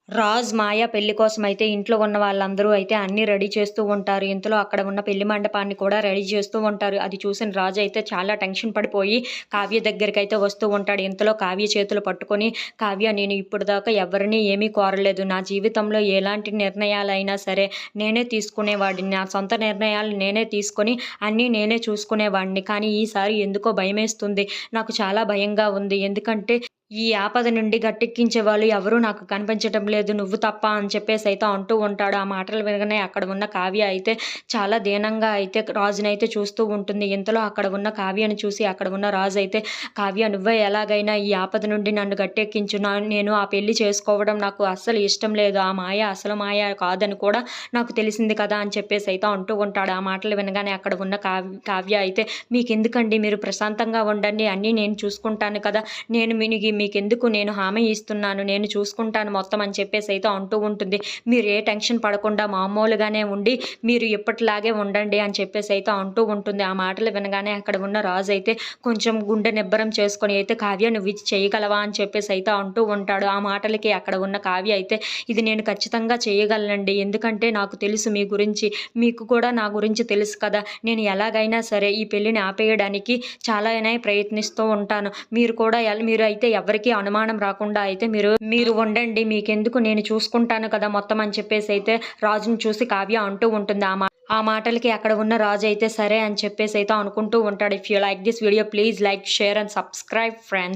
రాజ్, మాయ పెళ్లి కోసమైతే ఇంట్లో ఉన్న వాళ్ళందరూ అయితే అన్నీ రెడీ చేస్తూ ఉంటారు. ఇంతలో అక్కడ ఉన్న పెళ్లి మండపాన్ని కూడా రెడీ చేస్తూ ఉంటారు. అది చూసిన రాజు అయితే చాలా టెన్షన్ పడిపోయి కావ్య దగ్గరికైతే వస్తూ ఉంటాడు. ఇంతలో కావ్య చేతులు పట్టుకొని, "కావ్య, నేను ఇప్పటిదాకా ఎవరిని ఏమీ కోరలేదు. నా జీవితంలో ఎలాంటి నిర్ణయాలైనా సరే నేనే తీసుకునేవాడిని. నా సొంత నిర్ణయాలు నేనే తీసుకొని అన్నీ నేనే చూసుకునేవాడిని. కానీ ఈసారి ఎందుకో భయమేస్తుంది. నాకు చాలా భయంగా ఉంది. ఎందుకంటే ఈ ఆపద నుండి గట్టెక్కించే వాళ్ళు ఎవరూ నాకు కనిపించటం లేదు. నువ్వు తప్ప" అని చెప్పేసైతే అంటూ ఉంటాడు. ఆ మాటలు వినగానే అక్కడ ఉన్న కావ్య అయితే చాలా దీనంగా అయితే రాజునైతే చూస్తూ ఉంటుంది. ఇంతలో అక్కడ ఉన్న కావ్యను చూసి అక్కడ ఉన్న రాజు అయితే, "కావ్య, నువ్వే ఎలాగైనా ఈ ఆపద నుండి నన్ను గట్టెక్కించు. నేను ఆ పెళ్లి చేసుకోవడం నాకు అస్సలు ఇష్టం లేదు. ఆ మాయ అసలు మాయ కాదని కూడా నాకు తెలిసింది కదా" అని చెప్పేసైతే అంటూ ఉంటాడు. ఆ మాటలు వినగానే అక్కడ ఉన్న కావ్య అయితే, "మీకెందుకండి, మీరు ప్రశాంతంగా ఉండండి. అన్నీ నేను చూసుకుంటాను కదా. మీకెందుకు, నేను హామీ ఇస్తున్నాను. నేను చూసుకుంటాను మొత్తం" అని చెప్పేసైతే అంటూ ఉంటుంది. "మీరు ఏ టెన్షన్ పడకుండా మామూలుగానే ఉండి మీరు ఎప్పటిలాగే ఉండండి" అని చెప్పేసైతే అంటూ ఉంటుంది. ఆ మాటలు వినగానే అక్కడ ఉన్న రాజు అయితే కొంచెం గుండె నిబ్బరం చేసుకొని అయితే, "కావ్య, నువ్వు ఇది చేయగలవా" అని చెప్పేసైతే అంటూ ఉంటాడు. ఆ మాటలకి అక్కడ ఉన్న కావ్య అయితే, "ఇది నేను ఖచ్చితంగా చేయగలనండి. ఎందుకంటే నాకు తెలుసు మీ గురించి. మీకు కూడా నా గురించి తెలుసు కదా. నేను ఎలాగైనా సరే ఈ పెళ్లిని ఆపేయడానికి చాలానే ప్రయత్నిస్తూ ఉంటాను. మీరు అయితే ఎవరికీ అనుమానం రాకుండా అయితే మీరు ఉండండి. మీకెందుకు, నేను చూసుకుంటాను కదా మొత్తం" అని చెప్పేసైతే రాజుని చూసి కావ్య అంటూ ఉంటుంది. ఆ మాటలకి అక్కడ ఉన్న రాజు అయితే సరే అని చెప్పేసైతే అనుకుంటూ ఉంటాడు. If you like this video, please like, share and subscribe friends.